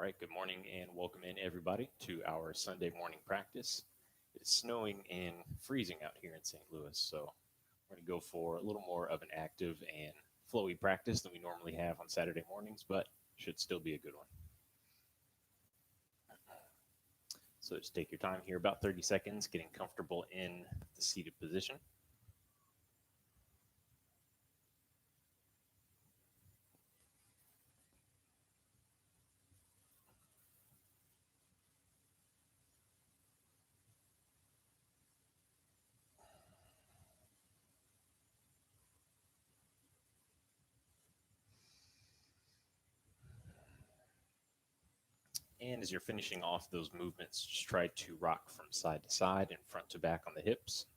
right, good morning and welcome in everybody to our Sunday morning practice. It's snowing and freezing out here in St. Louis, so we're going to go for a little more of an active and flowy practice than we normally have on Saturday mornings, but should still be a good one. So just take your time here, about 30 seconds, getting comfortable in the seated position. And as you're finishing off those movements, just try to rock from side to side and front to back on the hips.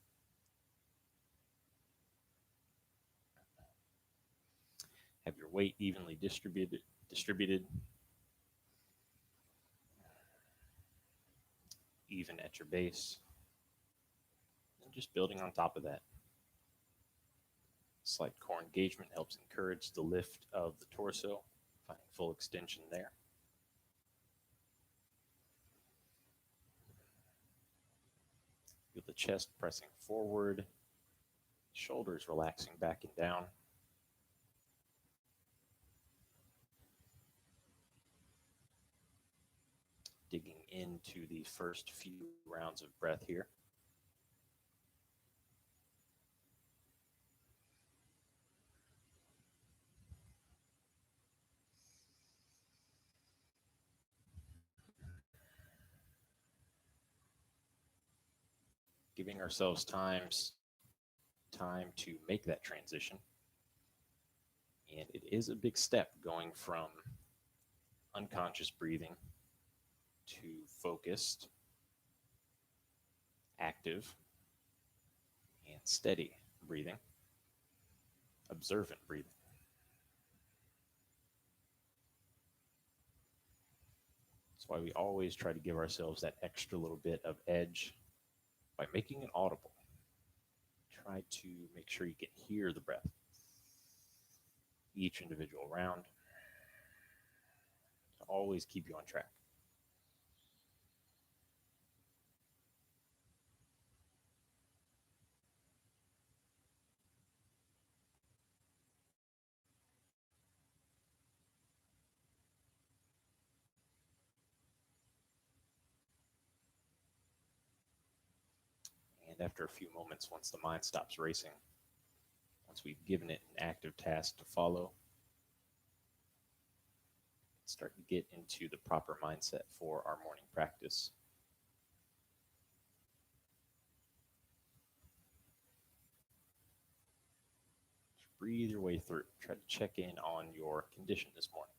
Have your weight evenly distributed. Even at your base. And just building on top of that. Slight core engagement helps encourage the lift of the torso, finding full extension there. Feel the chest pressing forward, shoulders relaxing back and down. Digging into the first few rounds of breath here. Giving ourselves time to make that transition. And it is a big step going from unconscious breathing to focused, active, and steady breathing, observant breathing. That's why we always try to give ourselves that extra little bit of edge by making it audible. Try to make sure you can hear the breath each individual round to always keep you on track. And after a few moments, once the mind stops racing, once we've given it an active task to follow, start to get into the proper mindset for our morning practice. Just breathe your way through. Try to check in on your condition this morning.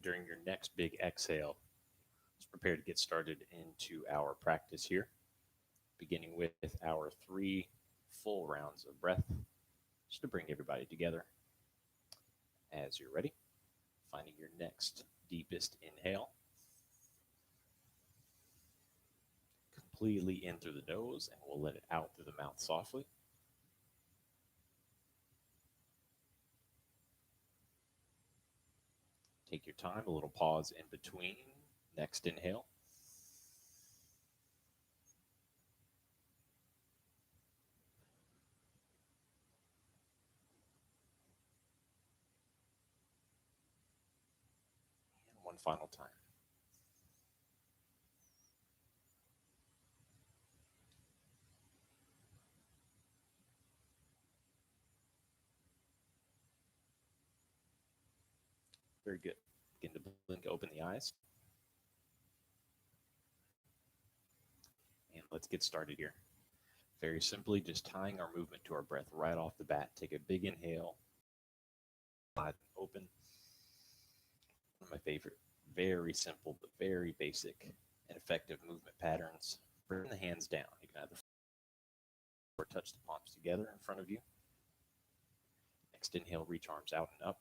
during your next big exhale, let's prepare to get started into our practice here, beginning with our 3 full rounds of breath, just to bring everybody together. As you're ready, finding your next deepest inhale, completely in through the nose, and we'll let it out through the mouth softly. Take your time, a little pause in between. Next inhale. And one final time. Very good. Begin to blink, open the eyes. And let's get started here. Very simply, just tying our movement to our breath right off the bat. Take a big inhale, eyes open. One of my favorite, very simple but very basic and effective movement patterns. Bring the hands down. You can either or touch the palms together in front of you. Next inhale, reach arms out and up.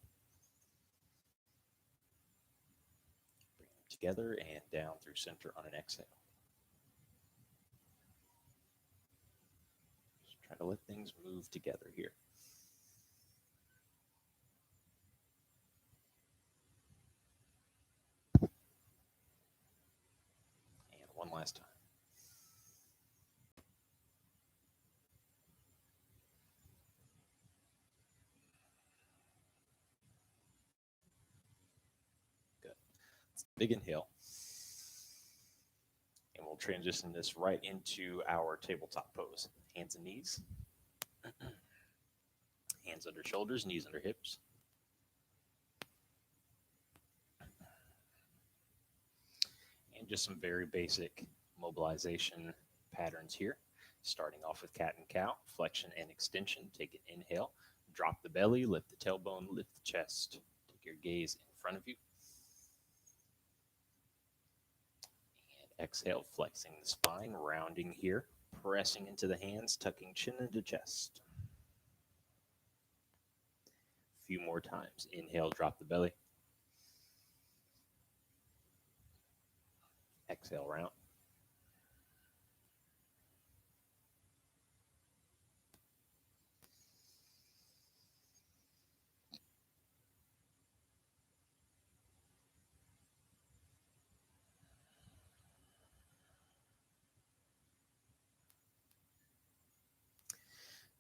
Bring them together and down through center on an exhale. Just try to let things move together here. And one last time. Good. Big inhale. And we'll transition this right into our tabletop pose. Hands and knees. Hands under shoulders, knees under hips. And just some very basic mobilization patterns here. Starting off with cat and cow, flexion and extension. Take an inhale, drop the belly, lift the tailbone, lift the chest. Take your gaze in front of you. And exhale, flexing the spine, rounding here, pressing into the hands, tucking chin into chest. A few more times. Inhale, drop the belly. Exhale, round.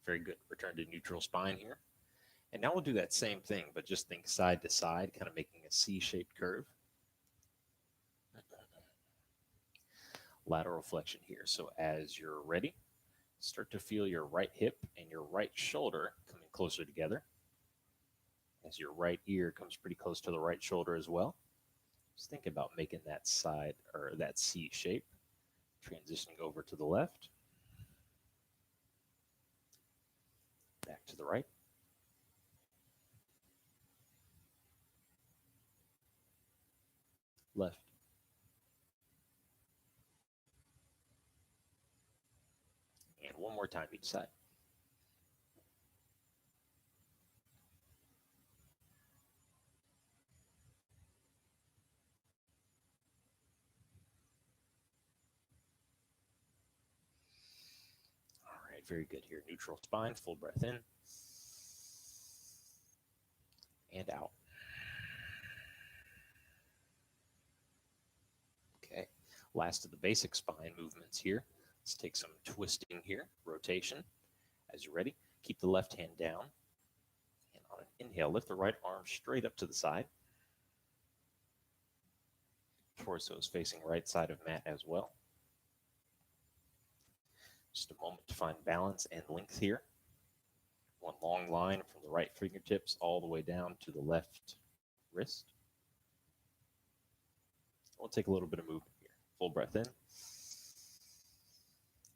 Very good. Return to neutral spine here. And now we'll do that same thing, but just think side to side, kind of making a C-shaped curve. Lateral flexion here. So as you're ready, start to feel your right hip and your right shoulder coming closer together. As your right ear comes pretty close to the right shoulder as well. Just think about making that side or that C shape. Transitioning over to the left. Back to the right. Left. And one more time each side. All right, very good here. Neutral spine, full breath in. And out. Okay, last of the basic spine movements here. Let's take some twisting here, rotation. As you're ready, keep the left hand down. And on an inhale, lift the right arm straight up to the side. Torso is facing right side of mat as well. Just a moment to find balance and length here. One long line from the right fingertips all the way down to the left wrist. We'll take a little bit of movement here. Full breath in.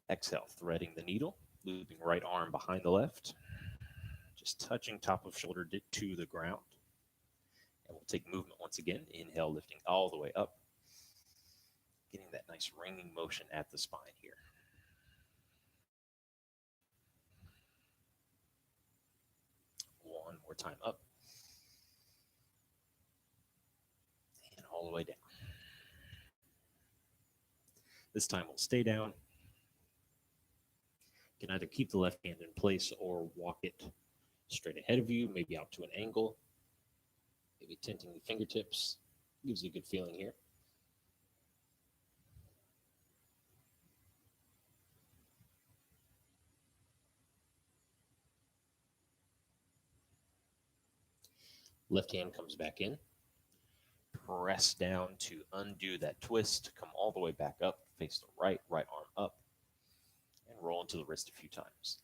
Exhale, threading the needle, looping right arm behind the left. Just touching top of shoulder to the ground. And we'll take movement once again. Inhale, lifting all the way up. Getting that nice ringing motion at the spine here. One more time up. And all the way down. This time we'll stay down. You can either keep the left hand in place or walk it straight ahead of you, maybe out to an angle. Maybe tinting the fingertips. Gives you a good feeling here. Left hand comes back in. Press down to undo that twist. Come all the way back up. Face the right arm up. And roll into the wrist a few times.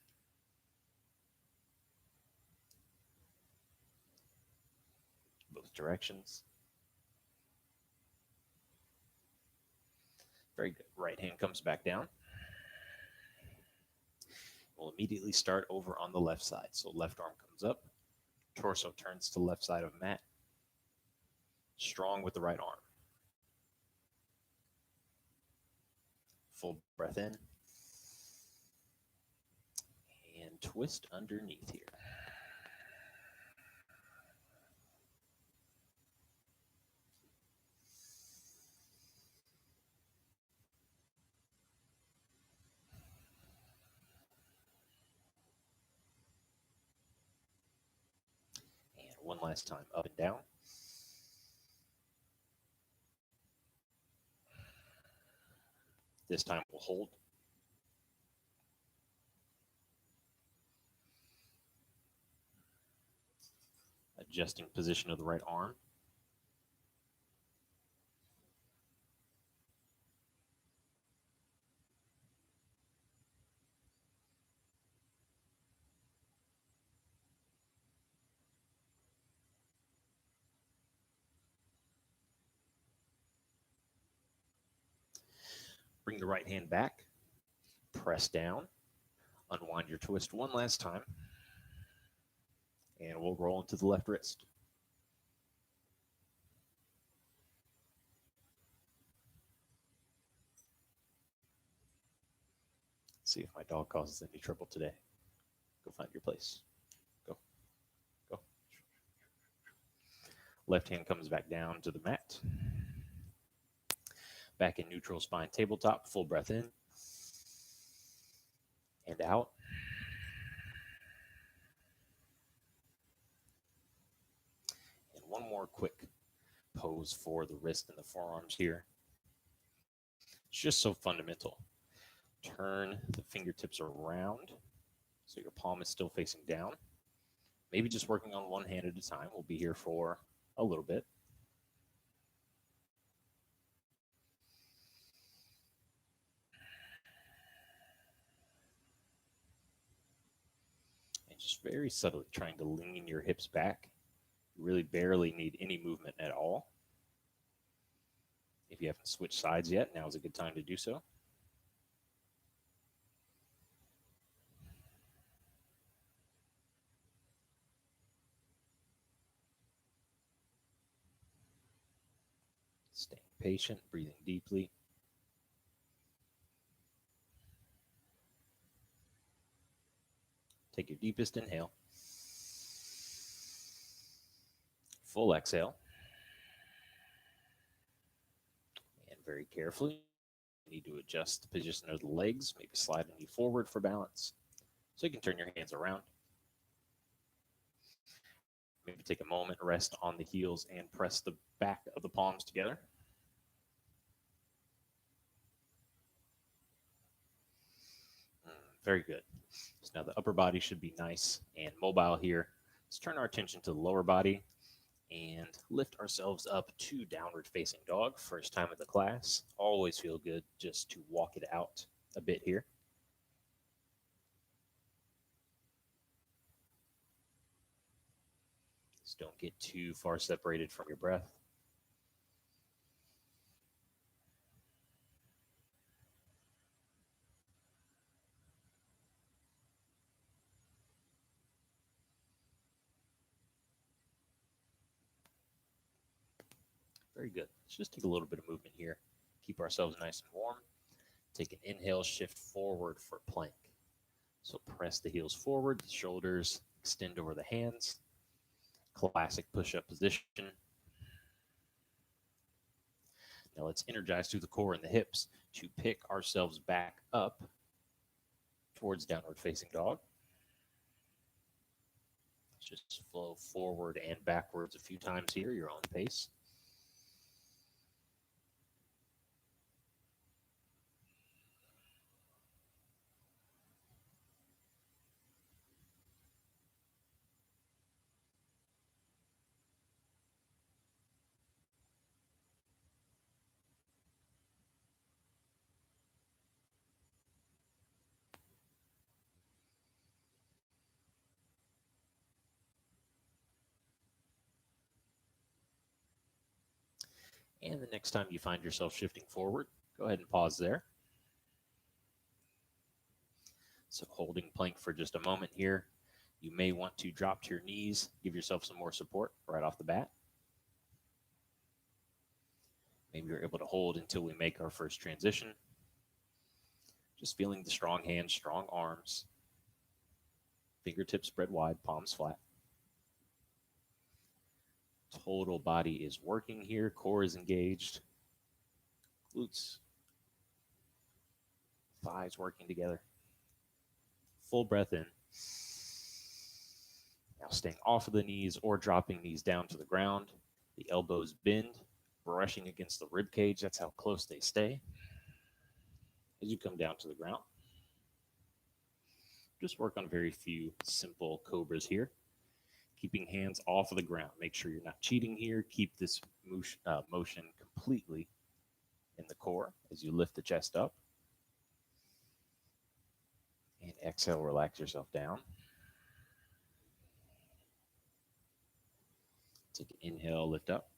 Both directions. Very good. Right hand comes back down. We'll immediately start over on the left side. So left arm comes up. Torso turns to left side of mat. Strong with the right arm. Full breath in. And twist underneath here. And one last time, up and down. This time we'll hold. Adjusting position of the right arm. Bring the right hand back. Press down. Unwind your twist one last time. And we'll roll into the left wrist. See if my dog causes any trouble today. Go find your place. Go. Go. Left hand comes back down to the mat. Back in neutral spine tabletop. Full breath in. And out. And one more quick pose for the wrist and the forearms here. It's just so fundamental. Turn the fingertips around so your palm is still facing down. Maybe just working on one hand at a time. We'll be here for a little bit. And just very subtly trying to lean your hips back. You really barely need any movement at all. If you haven't switched sides yet, now is a good time to do so. Staying patient, breathing deeply. Take your deepest inhale. Full exhale. And very carefully, you need to adjust the position of the legs, maybe slide a knee forward for balance. So you can turn your hands around. Maybe take a moment, rest on the heels, and press the back of the palms together. Very good. So now the upper body should be nice and mobile here. Let's turn our attention to the lower body and lift ourselves up to downward facing dog. First time in the class. Always feel good just to walk it out a bit here. Just don't get too far separated from your breath. Very good. Let's just take a little bit of movement here. Keep ourselves nice and warm. Take an inhale, shift forward for plank. So press the heels forward, the shoulders extend over the hands. Classic push-up position. Now let's energize through the core and the hips to pick ourselves back up towards downward facing dog. Let's just flow forward and backwards a few times here, your own pace. And the next time you find yourself shifting forward, go ahead and pause there. So holding plank for just a moment here. You may want to drop to your knees, give yourself some more support right off the bat. Maybe you're able to hold until we make our first transition. Just feeling the strong hands, strong arms. Fingertips spread wide, palms flat. Total body is working here. Core is engaged. Glutes. Thighs working together. Full breath in. Now staying off of the knees or dropping knees down to the ground. The elbows bend, brushing against the rib cage. That's how close they stay. As you come down to the ground, just work on very few simple cobras here. Keeping hands off of the ground. Make sure you're not cheating here. Keep this motion completely in the core as you lift the chest up. And exhale, relax yourself down. Take an inhale, lift up.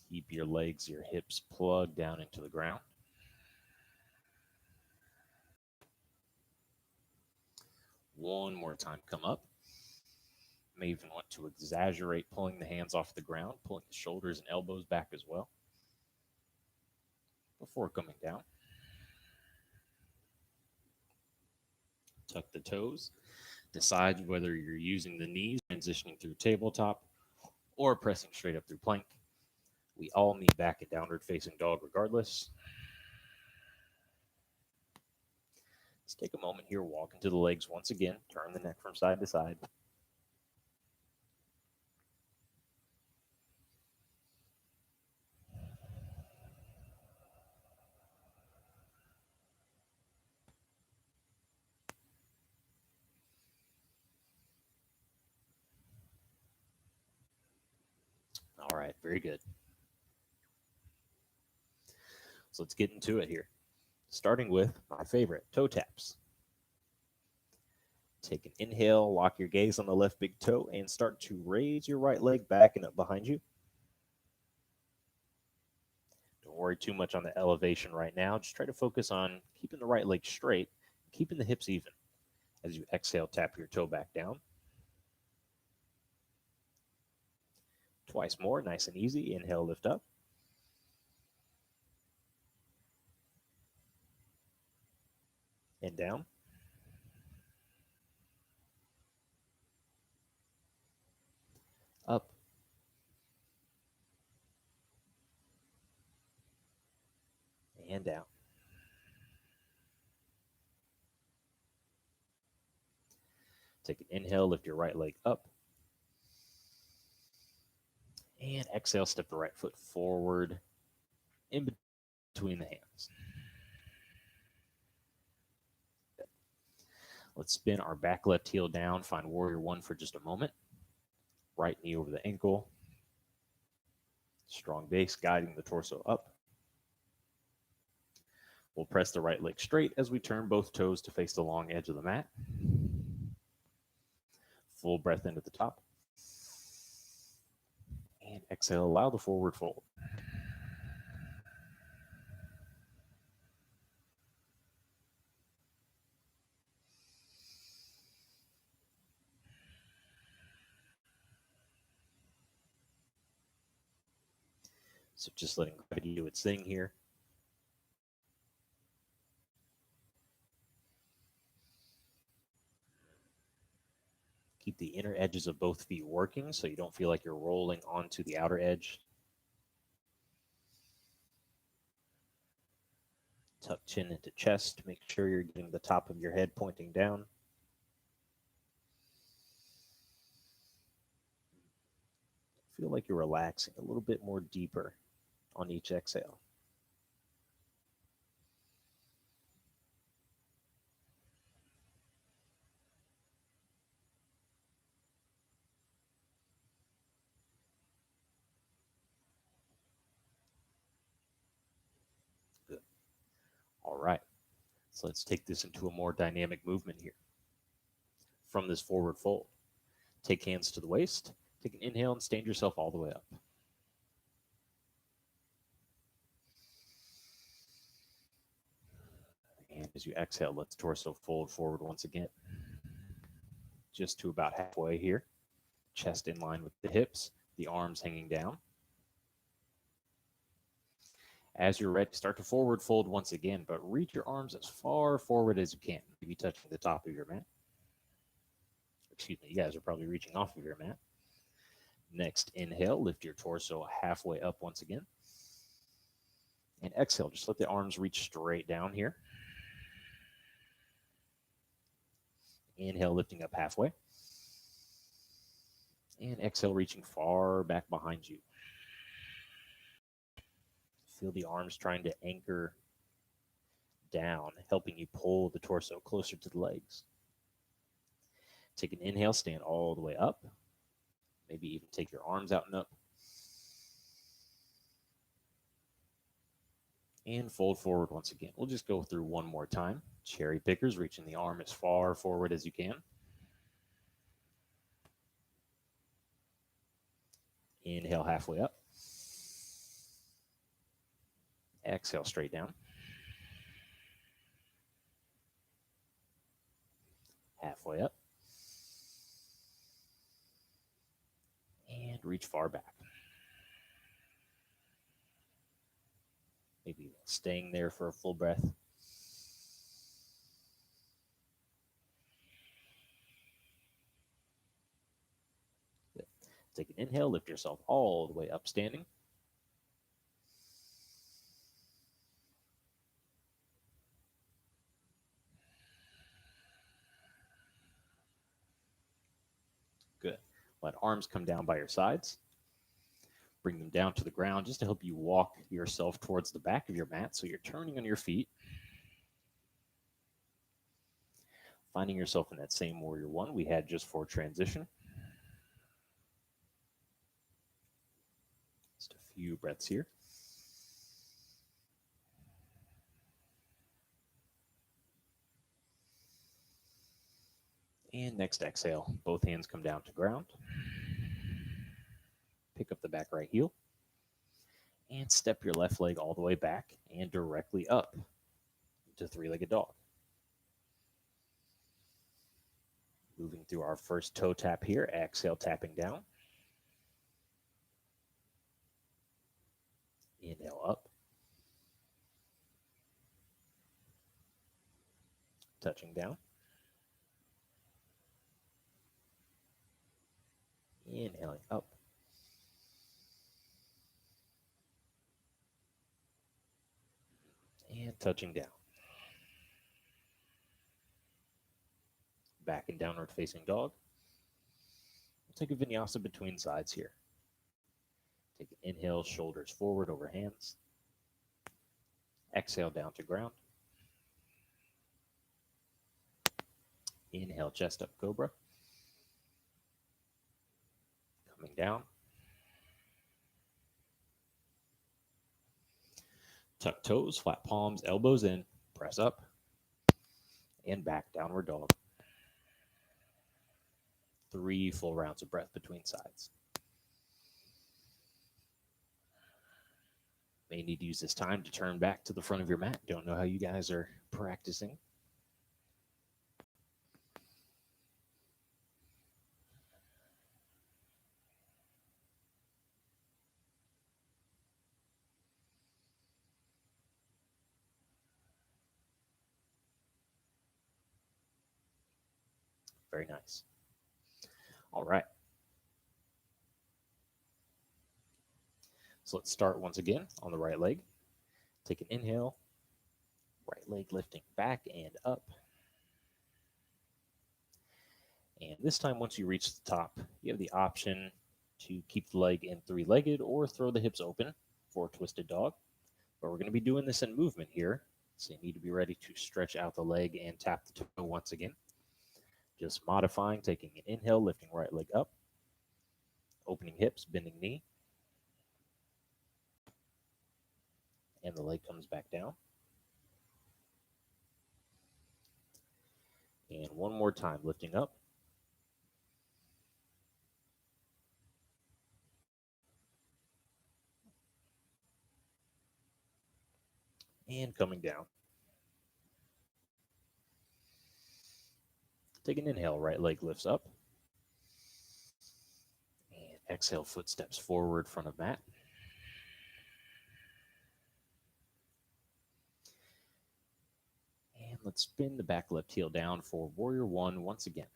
Keep your legs, your hips plugged down into the ground. One more time, come up. May even want to exaggerate pulling the hands off the ground, pulling the shoulders and elbows back as well before coming down. Tuck the toes. Decide whether you're using the knees, transitioning through tabletop, or pressing straight up through plank. We all meet back at downward facing dog regardless. Let's take a moment here, walk into the legs once again, turn the neck from side to side. All right, very good. So let's get into it here. Starting with my favorite, toe taps. Take an inhale, lock your gaze on the left big toe, and start to raise your right leg back and up behind you. Don't worry too much on the elevation right now. Just try to focus on keeping the right leg straight, keeping the hips even. As you exhale, tap your toe back down. Twice more, nice and easy. Inhale, lift up. And down. Up. And down. Take an inhale, lift your right leg up. And exhale, step the right foot forward in between the hands. Let's spin our back left heel down. Find warrior one for just a moment. Right knee over the ankle. Strong base guiding the torso up. We'll press the right leg straight as we turn both toes to face the long edge of the mat. Full breath in at the top. And exhale, allow the forward fold. So just letting gravity do its thing here. Keep the inner edges of both feet working so you don't feel like you're rolling onto the outer edge. Tuck chin into chest. Make sure you're getting the top of your head pointing down. Feel like you're relaxing a little bit more deeper on each exhale. Good. All right. So let's take this into a more dynamic movement here. From this forward fold, take hands to the waist. Take an inhale and stand yourself all the way up. And as you exhale, let the torso fold forward once again. Just to about halfway here. Chest in line with the hips, the arms hanging down. As you're ready, start to forward fold once again, but reach your arms as far forward as you can, maybe touching the top of your mat. Excuse me, you guys are probably reaching off of your mat. Next, inhale, lift your torso halfway up once again. And exhale, just let the arms reach straight down here. Inhale, lifting up halfway. And exhale, reaching far back behind you. Feel the arms trying to anchor down, helping you pull the torso closer to the legs. Take an inhale, stand all the way up. Maybe even take your arms out and up. And fold forward once again. We'll just go through one more time. Cherry pickers, reaching the arm as far forward as you can. Inhale halfway up. Exhale straight down. Halfway up. And reach far back. Maybe staying there for a full breath. Good. Take an inhale, lift yourself all the way up standing. Good. Let arms come down by your sides. Bring them down to the ground just to help you walk yourself towards the back of your mat so you're turning on your feet. Finding yourself in that same warrior one we had just for transition. Just a few breaths here. And next exhale, both hands come down to ground. Pick up the back right heel. And step your left leg all the way back and directly up to three-legged dog. Moving through our first toe tap here, exhale, tapping down. Inhale up. Touching down. Inhaling up. And touching down. Back in downward facing dog. We'll take a vinyasa between sides here. Take an inhale, shoulders forward over hands. Exhale down to ground. Inhale, chest up, cobra. Coming down. Tuck toes, flat palms, elbows in, press up. And back, downward dog. 3 full rounds of breath between sides. May need to use this time to turn back to the front of your mat. Don't know how you guys are practicing. Very nice. All right. So let's start once again on the right leg. Take an inhale, right leg lifting back and up. And this time, once you reach the top, you have the option to keep the leg in three-legged or throw the hips open for twisted dog. But we're going to be doing this in movement here, so you need to be ready to stretch out the leg and tap the toe once again. Just modifying, taking an inhale, lifting right leg up, opening hips, bending knee, and the leg comes back down. And one more time, lifting up. And coming down. Take an inhale, right leg lifts up. And exhale, foot steps forward, front of mat. And let's spin the back left heel down for Warrior One once again.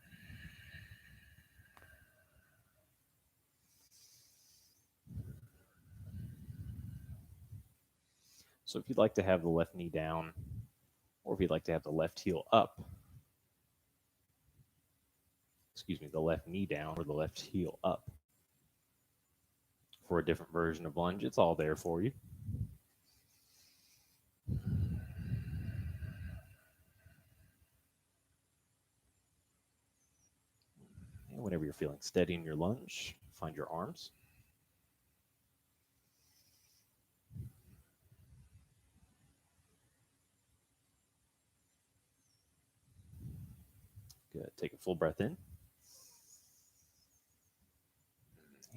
So if you'd like to have the left knee down, or if you'd like to have the left heel up, the left knee down or the left heel up for a different version of lunge, it's all there for you. And whenever you're feeling steady in your lunge, find your arms. Good. Take a full breath in.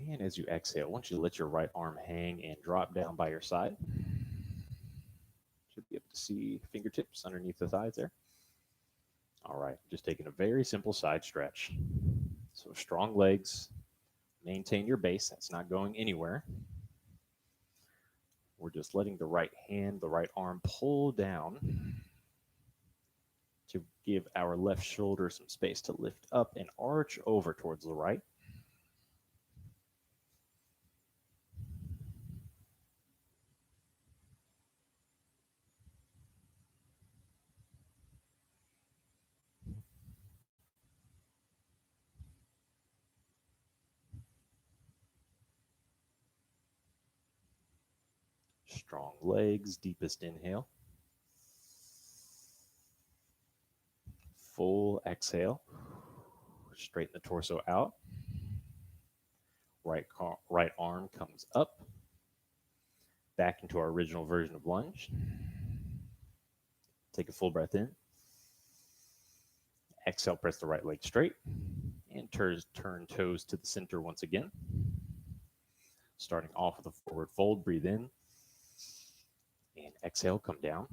And as you exhale, once you let your right arm hang and drop down by your side, should be able to see fingertips underneath the thighs there. All right, just taking a very simple side stretch. So strong legs, maintain your base. That's not going anywhere. We're just letting the right hand, the right arm pull down to give our left shoulder some space to lift up and arch over towards the right. Strong legs, deepest inhale. Full exhale. Straighten the torso out. Right arm comes up. Back into our original version of lunge. Take a full breath in. Exhale, press the right leg straight. And turn toes to the center once again. Starting off with a forward fold, breathe in. And exhale, come down.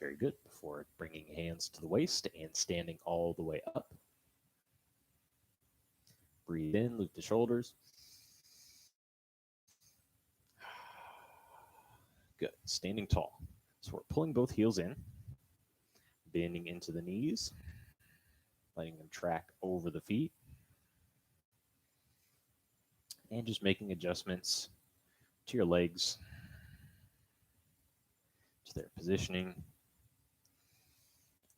Very good. Before bringing hands to the waist and standing all the way up. Breathe in, loop the shoulders. Good. Standing tall. So we're pulling both heels in, bending into the knees, letting them track over the feet, and just making adjustments to your legs, to their positioning,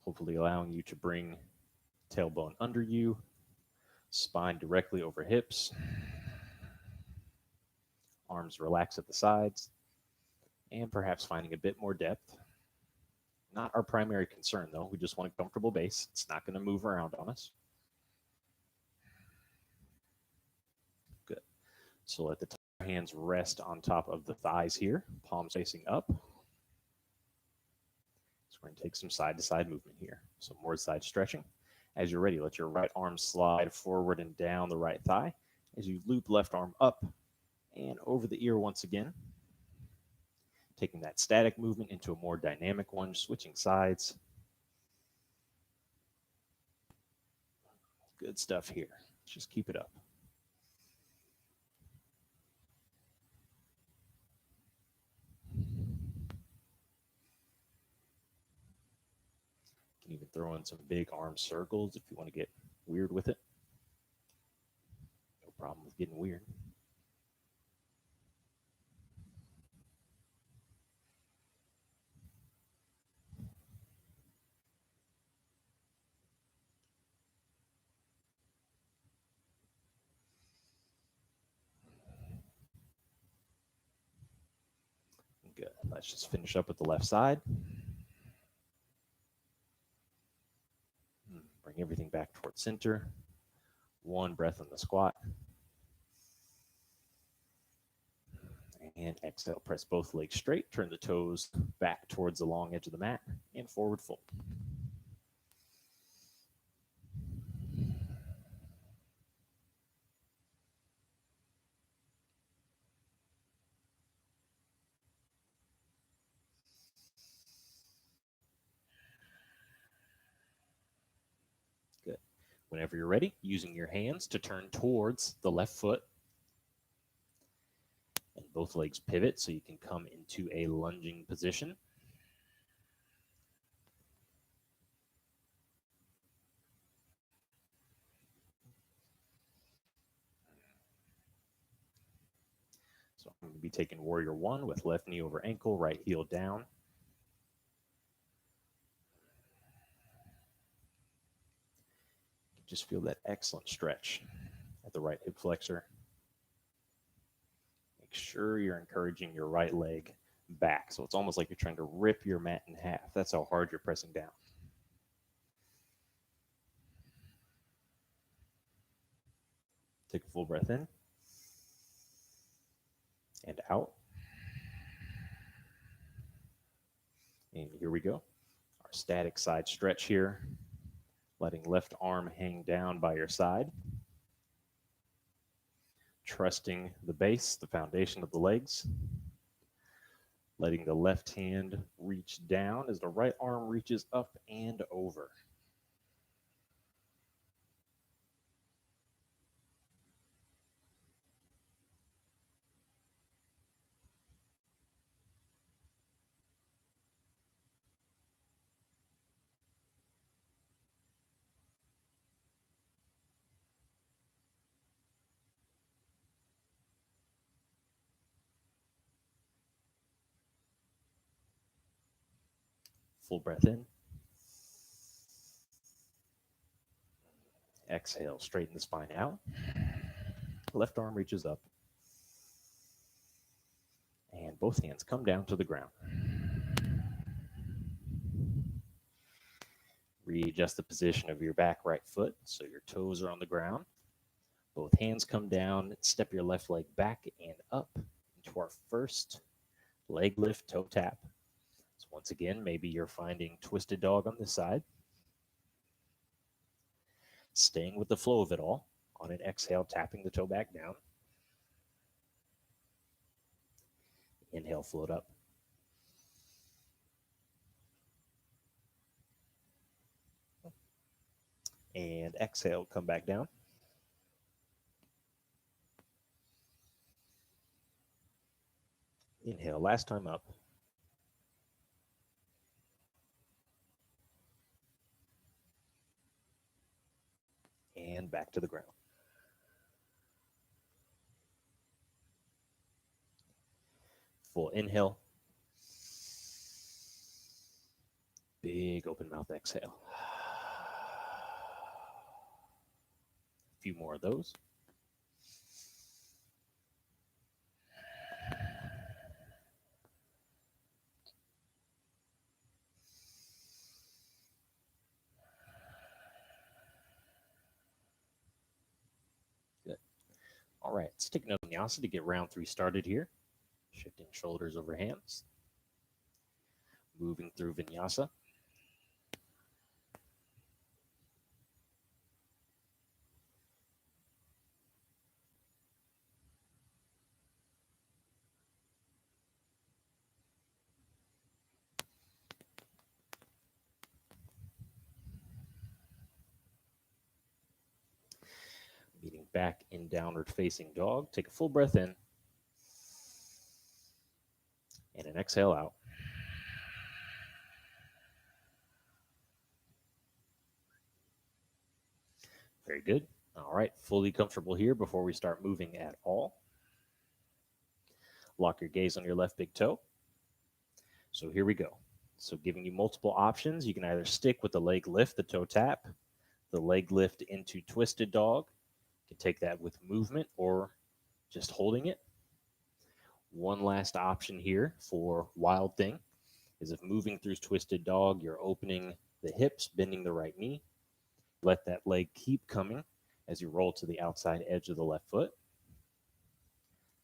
hopefully allowing you to bring tailbone under you, spine directly over hips, arms relax at the sides, and perhaps finding a bit more depth. Not our primary concern, though. We just want a comfortable base. It's not going to move around on us. Good. So let the hands rest on top of the thighs here, palms facing up. So we're going to take some side-to-side movement here. So more side stretching. As you're ready, let your right arm slide forward and down the right thigh as you loop left arm up and over the ear once again. taking that static movement into a more dynamic one, switching sides. Good stuff here. Just keep it up. You can even throw in some big arm circles if you want to get weird with it. No problem with getting weird. Good. Let's just finish up with the left side. Bring everything back towards center. One breath on the squat. And exhale, press both legs straight. Turn the toes back towards the long edge of the mat and forward fold. Good. Whenever you're ready, using your hands to turn towards the left foot. And both legs pivot so you can come into a lunging position. So I'm going to be taking Warrior One with left knee over ankle, right heel down. Just feel that excellent stretch at the right hip flexor. Make sure you're encouraging your right leg back. So it's almost like you're trying to rip your mat in half. That's how hard you're pressing down. Take a full breath in and out. And here we go. Our static side stretch here. Letting left arm hang down by your side. Trusting the base, the foundation of the legs. Letting the left hand reach down as the right arm reaches up and over. Full breath in. Exhale, straighten the spine out. Left arm reaches up. And both hands come down to the ground. Readjust the position of your back right foot so your toes are on the ground. Both hands come down. Step your left leg back and up into our first leg lift toe tap. So once again, maybe you're finding twisted dog on this side. Staying with the flow of it all. On an exhale, tapping the toe back down. Inhale, float up. And exhale, come back down. Inhale, last time up. And back to the ground. Full inhale. Big open mouth exhale. A few more of those. Good. All right, let's take another vinyasa to get round 3 started here. Shifting shoulders over hands. Moving through vinyasa. back in downward facing dog. Take a full breath in and an exhale out. Very good. All right, fully comfortable here before we start moving at all. Lock your gaze on your left big toe. So here we go. So giving you multiple options. You can either stick with the leg lift, the toe tap, the leg lift into twisted dog. You can take that with movement or just holding it. One last option here for wild thing is if moving through twisted dog, you're opening the hips, bending the right knee. Let that leg keep coming as you roll to the outside edge of the left foot.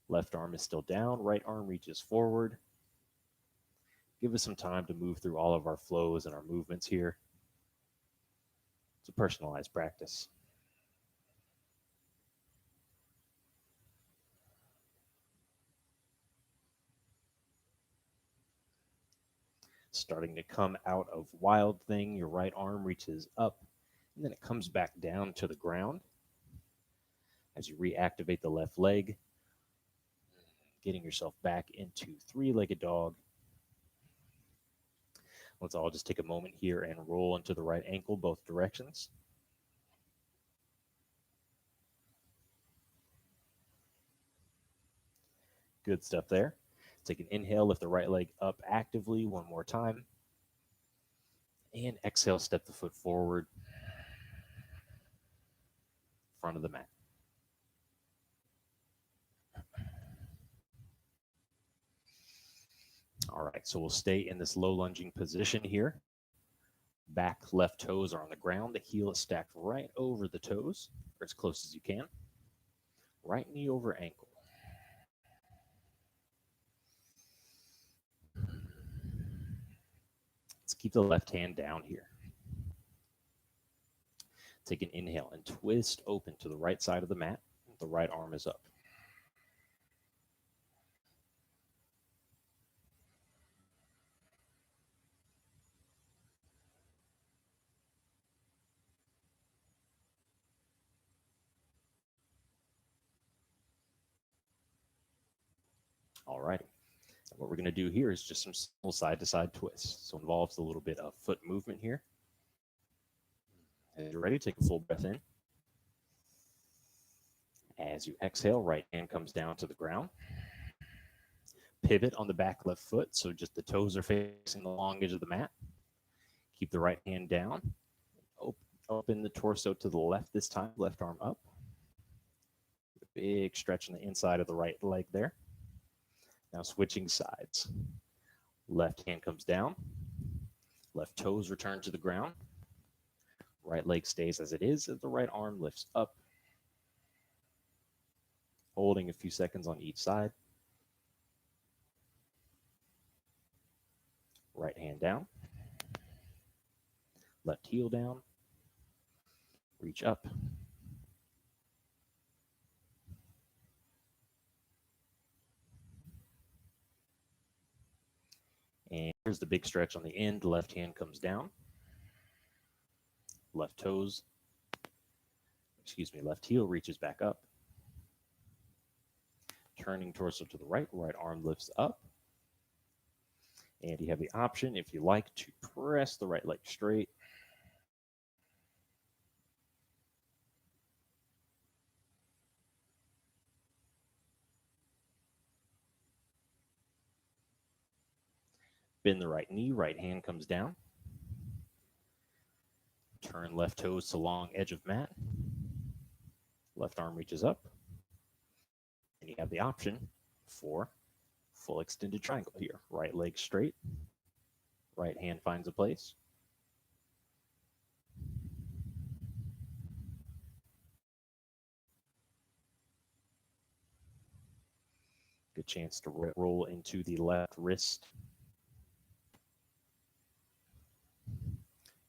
Left arm is still down, right arm reaches forward. Give us some time to move through all of our flows and our movements here. It's a personalized practice. Starting to come out of wild thing, your right arm reaches up, and then it comes back down to the ground as you reactivate the left leg, getting yourself back into three-legged dog. Let's all just take a moment here and roll into the right ankle both directions. Good stuff there. Take an inhale, lift the right leg up actively one more time. And exhale, step the foot forward, front of the mat. All right, so we'll stay in this low lunging position here. Back left toes are on the ground. The heel is stacked right over the toes, or as close as you can. Right knee over ankle. Let's keep the left hand down here. Take an inhale and twist open to the right side of the mat. The right arm is up. All righty. What we're going to do here is just some simple side-to-side twists. So it involves a little bit of foot movement here. As you're ready, take a full breath in. As you exhale, right hand comes down to the ground. Pivot on the back left foot, so just the toes are facing the long edge of the mat. Keep the right hand down. Open the torso to the left this time, left arm up. Big stretch on the inside of the right leg there. Now switching sides. Left hand comes down. Left toes return to the ground. Right leg stays as it is, and the right arm lifts up. Holding a few seconds on each side. Right hand down. Left heel down. Reach up. And here's the big stretch on the end. Left hand comes down. Left heel reaches back up. Turning torso to the right, right arm lifts up. And you have the option, if you like, to press the right leg straight. Bend the right knee, right hand comes down. Turn left toes to long edge of mat. Left arm reaches up. And you have the option for full extended triangle here. Right leg straight. Right hand finds a place. Good chance to roll into the left wrist.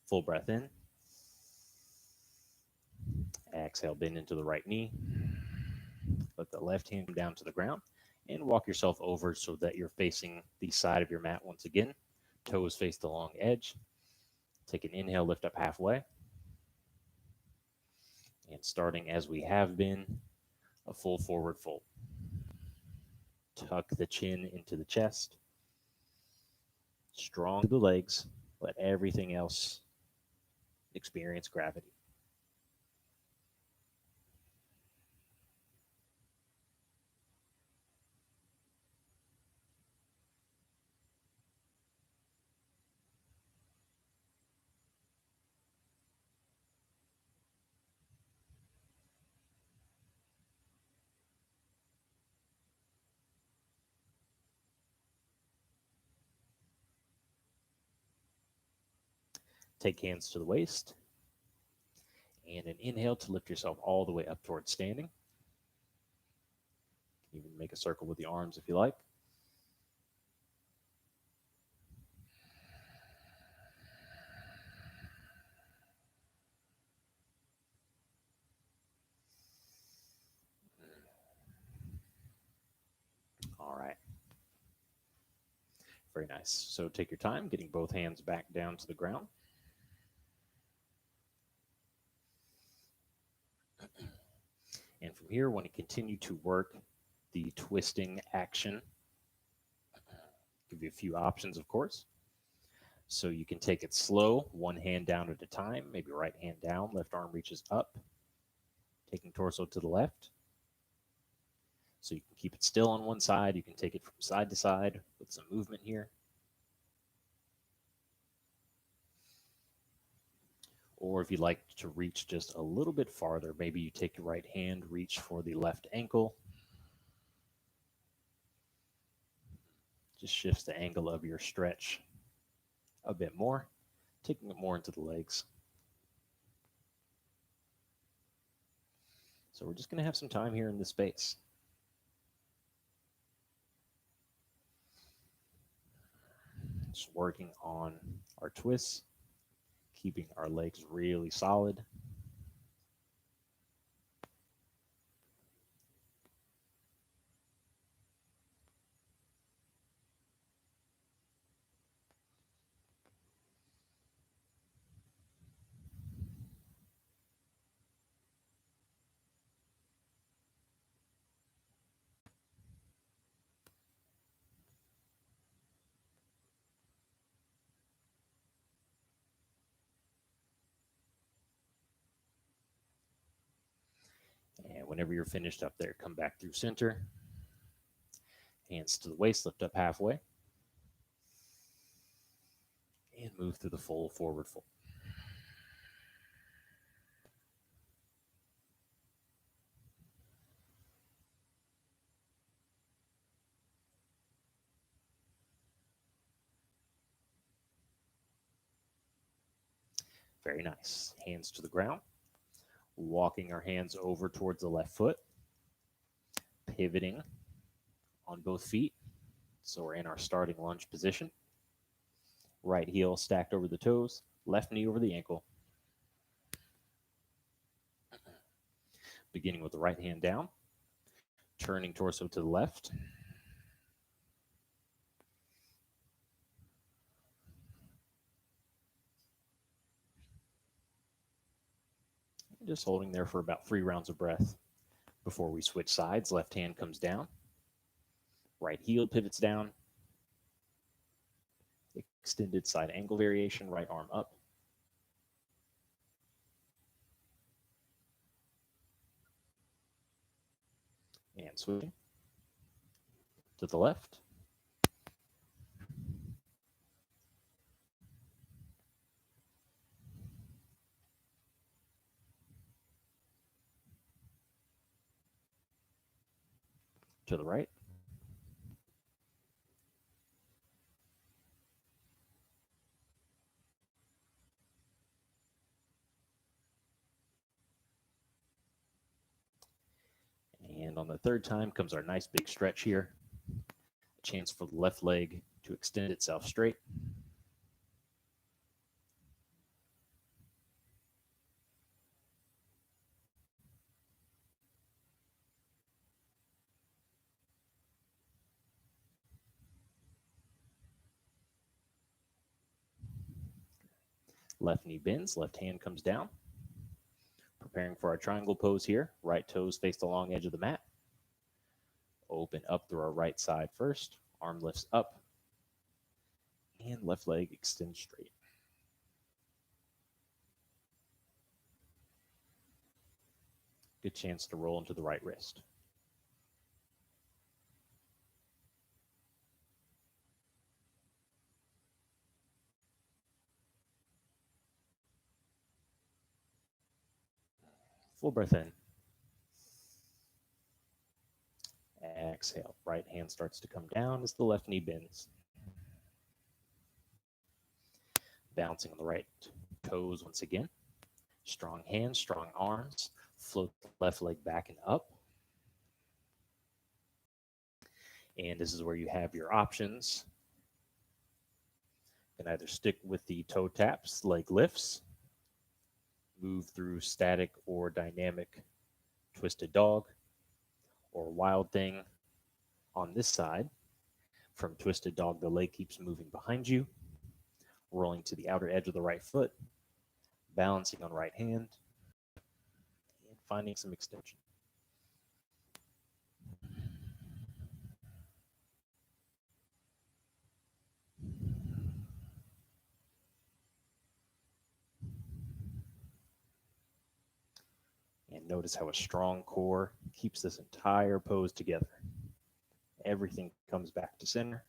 Full breath in. Exhale, bend into the right knee. Let the left hand come down to the ground and walk yourself over so that you're facing the side of your mat once again. Toes face the long edge. Take an inhale, lift up halfway. And starting as we have been, a full forward fold. Tuck the chin into the chest. Strong to the legs. Let everything else experience gravity. Take hands to the waist. And an inhale to lift yourself all the way up towards standing. You can even make a circle with the arms if you like. All right. Very nice. So take your time, getting both hands back down to the ground. And from here, want to continue to work the twisting action. Give you a few options, of course. So you can take it slow, one hand down at a time, maybe right hand down, left arm reaches up, taking torso to the left. So you can keep it still on one side. You can take it from side to side with some movement here. Or if you'd like to reach just a little bit farther, maybe you take your right hand, reach for the left ankle. Just shifts the angle of your stretch a bit more, taking it more into the legs. So we're just going to have some time here in this space. Just working on our twists, keeping our legs really solid. And whenever you're finished up there, come back through center. Hands to the waist, lift up halfway. And move through the full forward fold. Very nice. Hands to the ground. Walking our hands over towards the left foot. Pivoting on both feet. So we're in our starting lunge position. Right heel stacked over the toes. Left knee over the ankle. Beginning with the right hand down. Turning torso to the left. Just holding there for about 3 rounds of breath before we switch sides. Left hand comes down. Right heel pivots down. Extended side angle variation, right arm up. And switching to the left. To the right. And on the third time comes our nice big stretch here. A chance for the left leg to extend itself straight. Left knee bends, left hand comes down. Preparing for our triangle pose here. Right toes face the long edge of the mat. Open up through our right side first. Arm lifts up. And left leg extends straight. Good chance to roll into the right wrist. Full breath in. Exhale. Right hand starts to come down as the left knee bends. Bouncing on the right toes once again. Strong hands, strong arms. Float the left leg back and up. And this is where you have your options. You can either stick with the toe taps, leg lifts, move through static or dynamic twisted dog, or wild thing on this side. From twisted dog, the leg keeps moving behind you, rolling to the outer edge of the right foot, balancing on right hand, and finding some extension. And notice how a strong core keeps this entire pose together. Everything comes back to center.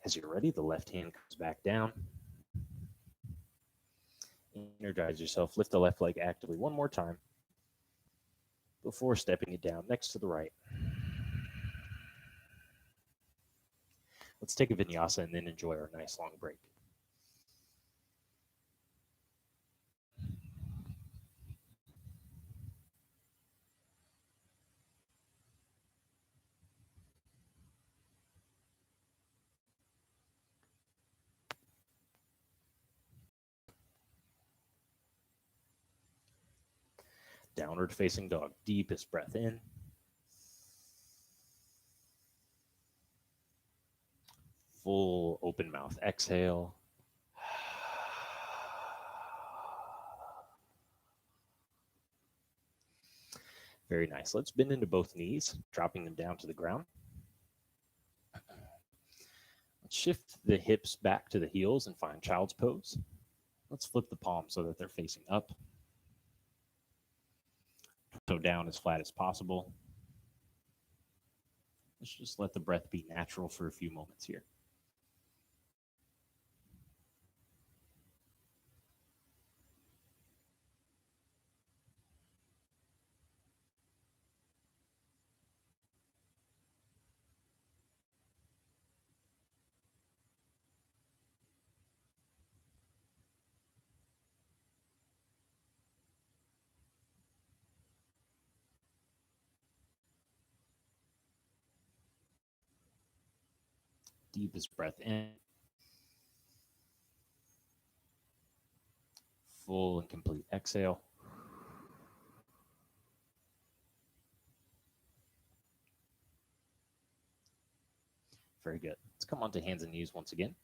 As you're ready, the left hand comes back down. Energize yourself. Lift the left leg actively one more time before stepping it down next to the right. Let's take a vinyasa and then enjoy our nice long break. Downward facing dog. Deepest breath in. Full open mouth exhale. Very nice. Let's bend into both knees, dropping them down to the ground. Let's shift the hips back to the heels and find child's pose. Let's flip the palms so that they're facing up. Toe down as flat as possible. Let's just let the breath be natural for a few moments here. Deepest breath in. Full and complete exhale. Very good. Let's come onto hands and knees once again.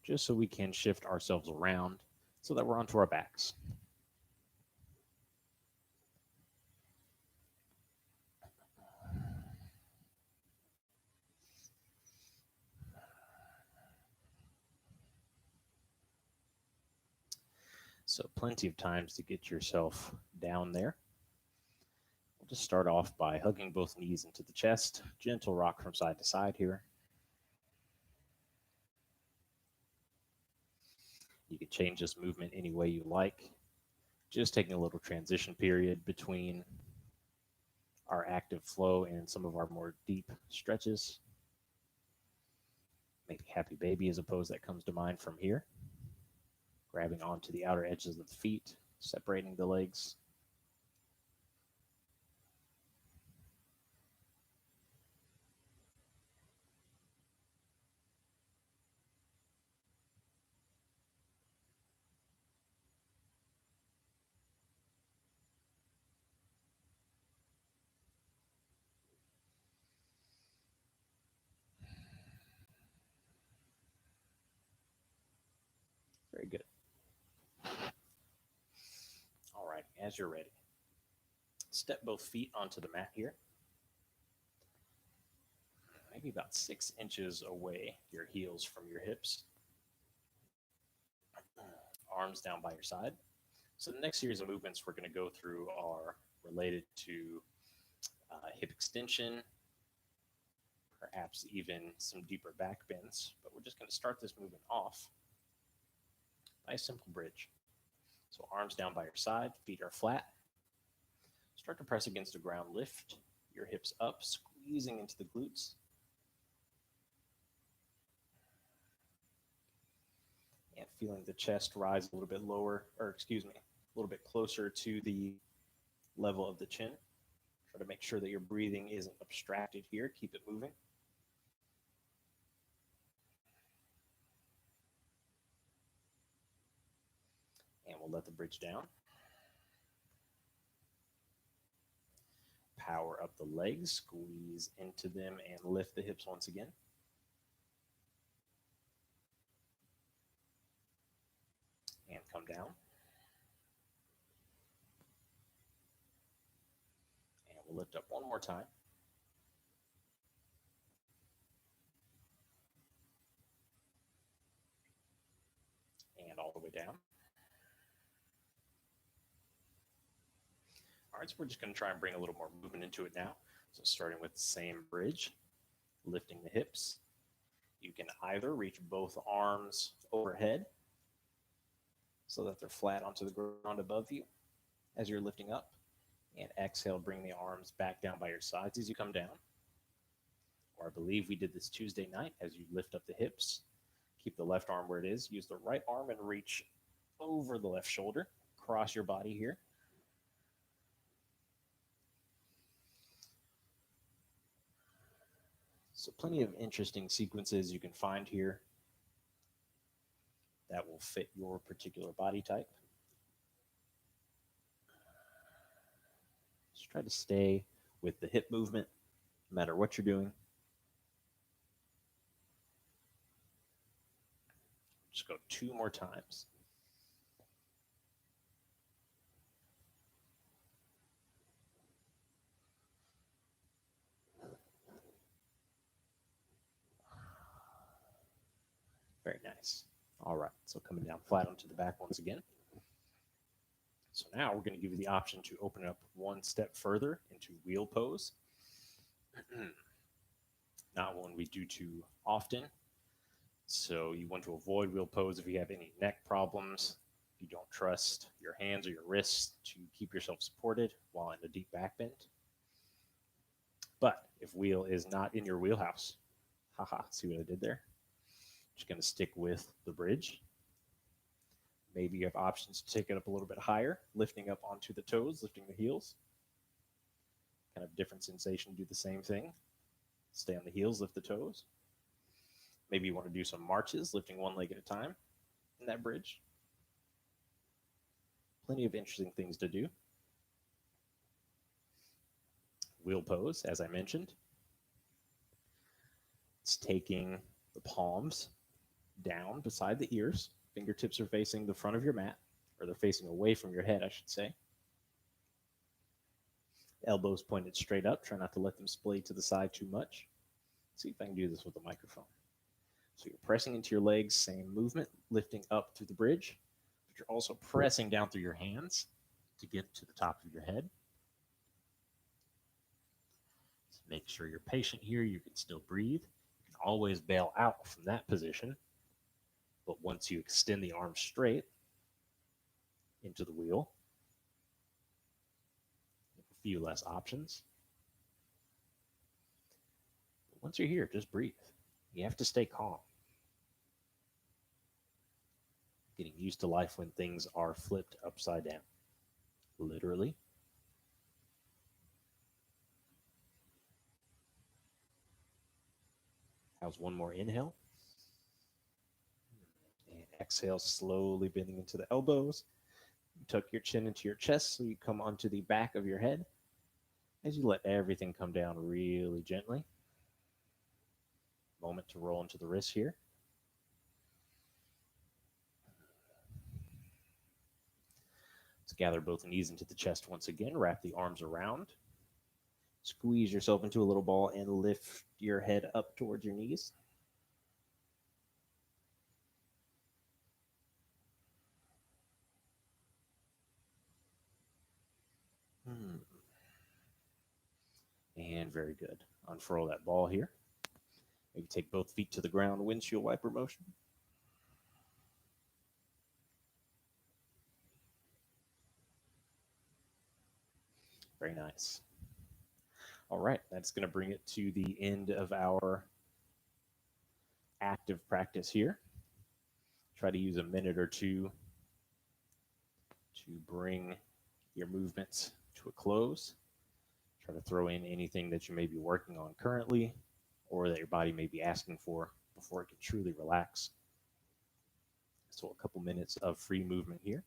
Just so we can shift ourselves around so that we're onto our backs. So plenty of times to get yourself down there. We'll just start off by hugging both knees into the chest. Gentle rock from side to side here. You can change this movement any way you like. Just taking a little transition period between our active flow and some of our more deep stretches. Maybe happy baby is a pose that comes to mind from here. Grabbing onto the outer edges of the feet, separating the legs. Very good. All right, as you're ready, step both feet onto the mat here. Maybe about 6 inches away, your heels from your hips. Arms down by your side. So the next series of movements we're going to go through are related to hip extension, perhaps even some deeper back bends. But we're just going to start this movement off by a simple bridge. So arms down by your side, feet are flat. Start to press against the ground, lift your hips up, squeezing into the glutes. And feeling the chest rise a little bit lower, a little bit closer to the level of the chin. Try to make sure that your breathing isn't abstracted here. Keep it moving. And we'll let the bridge down. Power up the legs, squeeze into them, and lift the hips once again. And come down. And we'll lift up one more time. And all the way down. All right, so we're just going to try and bring a little more movement into it now. So starting with the same bridge, lifting the hips. You can either reach both arms overhead so that they're flat onto the ground above you as you're lifting up. And exhale, bring the arms back down by your sides as you come down. Or I believe we did this Tuesday night as you lift up the hips. Keep the left arm where it is. Use the right arm and reach over the left shoulder. Cross your body here. So plenty of interesting sequences you can find here that will fit your particular body type. Just try to stay with the hip movement, no matter what you're doing. Just go 2 more times. Very nice. All right, so coming down flat onto the back once again. So now we're going to give you the option to open up one step further into wheel pose. Not one we do too often. So you want to avoid wheel pose if you have any neck problems, if you don't trust your hands or your wrists to keep yourself supported while in a deep back bend. But if wheel is not in your wheelhouse, see what I did there? Just going to stick with the bridge. Maybe you have options to take it up a little bit higher, lifting up onto the toes, lifting the heels. Kind of different sensation, do the same thing. Stay on the heels, lift the toes. Maybe you want to do some marches, lifting one leg at a time in that bridge. Plenty of interesting things to do. Wheel pose, as I mentioned. It's taking the palms down beside the ears. Fingertips are facing the front of your mat, or they're facing away from your head, I should say. Elbows pointed straight up. Try not to let them splay to the side too much. Let's see if I can do this with the microphone. So you're pressing into your legs, same movement, lifting up through the bridge, but you're also pressing down through your hands to get to the top of your head. So make sure you're patient here. You can still breathe. You can always bail out from that position. But once you extend the arm straight into the wheel, you have a few less options. But once you're here, just breathe. You have to stay calm. Getting used to life when things are flipped upside down. Literally. How's one more inhale? And exhale, slowly bending into the elbows. You tuck your chin into your chest so you come onto the back of your head as you let everything come down really gently. Moment to roll into the wrists here. Let's gather both knees into the chest once again. Wrap the arms around. Squeeze yourself into a little ball and lift your head up towards your knees. And very good. Unfurl that ball here. Maybe take both feet to the ground, windshield wiper motion. Very nice. All right, that's going to bring it to the end of our active practice here. Try to use a minute or two to bring your movements to a close. Try to throw in anything that you may be working on currently or that your body may be asking for before it can truly relax. So a couple minutes of free movement here.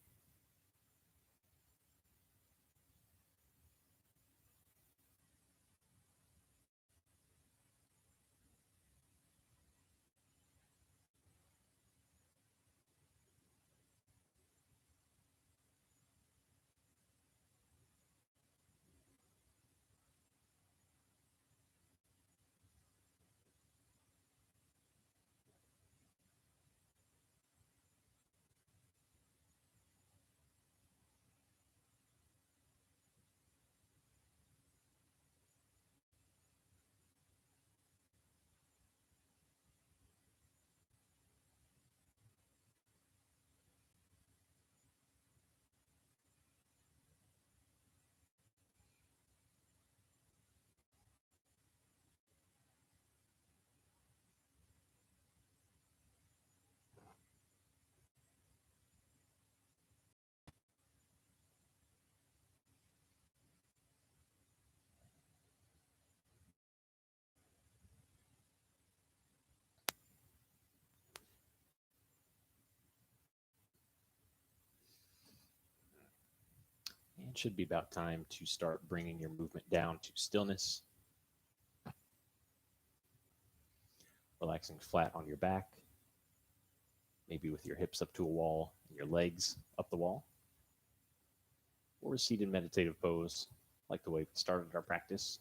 And it should be about time to start bringing your movement down to stillness. Relaxing flat on your back, maybe with your hips up to a wall and your legs up the wall, or a seated meditative pose like the way we started our practice.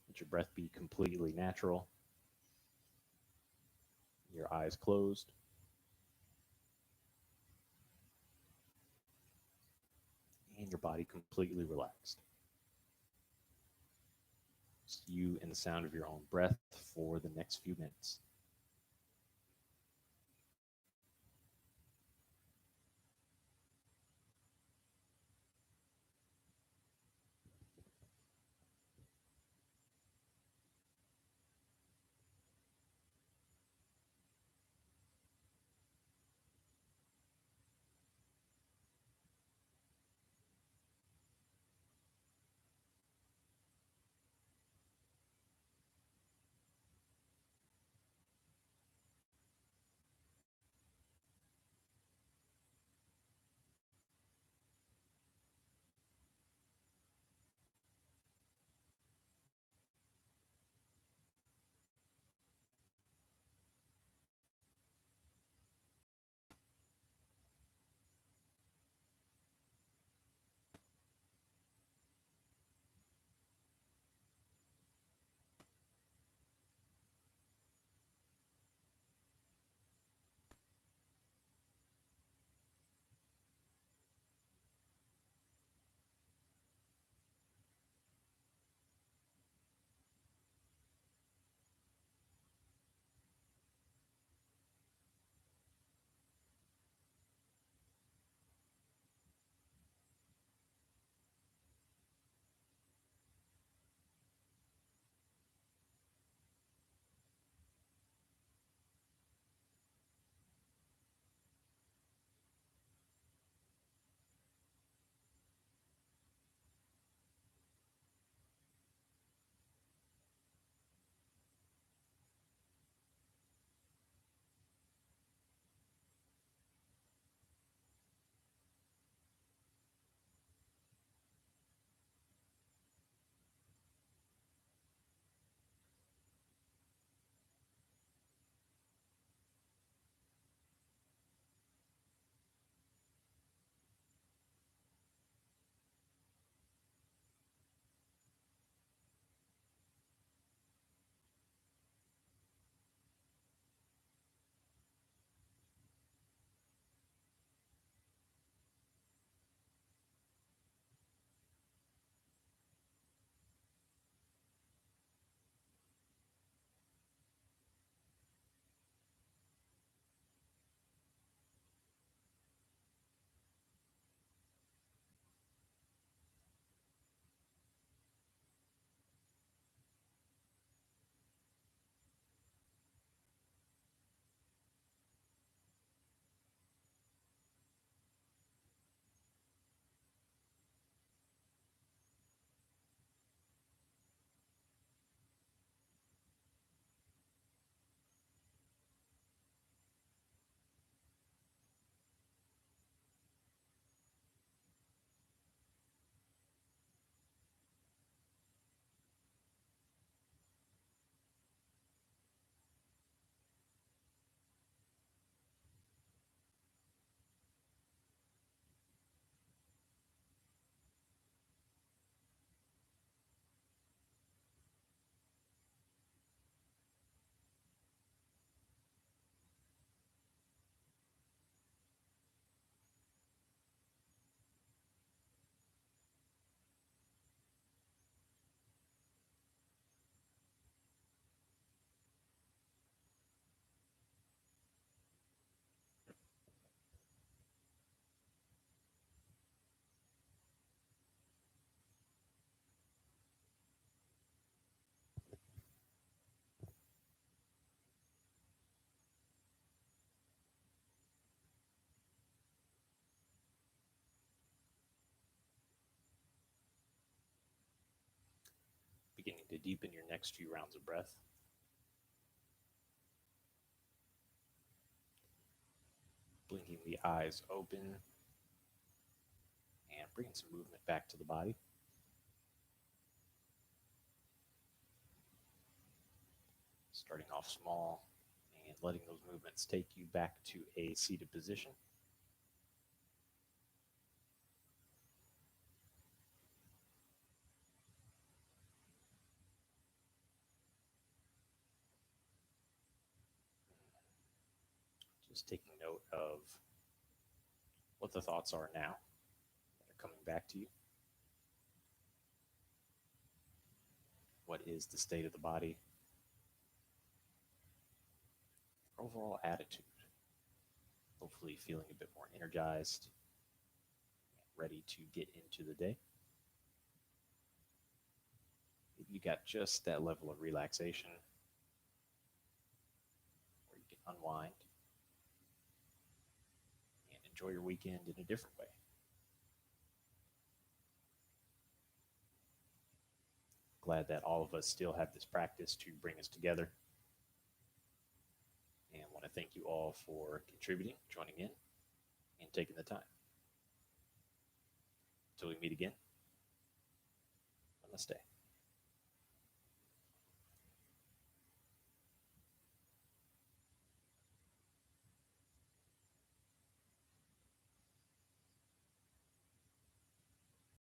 Let your breath be completely natural, your eyes closed. And your body completely relaxed. Just you and the sound of your own breath for the next few minutes. beginning to deepen your next few rounds of breath. Blinking the eyes open and bringing some movement back to the body. Starting off small and letting those movements take you back to a seated position. Just taking note of what the thoughts are now that are coming back to you. What is the state of the body? Overall attitude. Hopefully feeling a bit more energized and ready to get into the day. Maybe you got just that level of relaxation where you can unwind and enjoy your weekend in a different way. Glad that all of us still have this practice to bring us together. And want to thank you all for contributing, joining in, and taking the time. Until we meet again, namaste.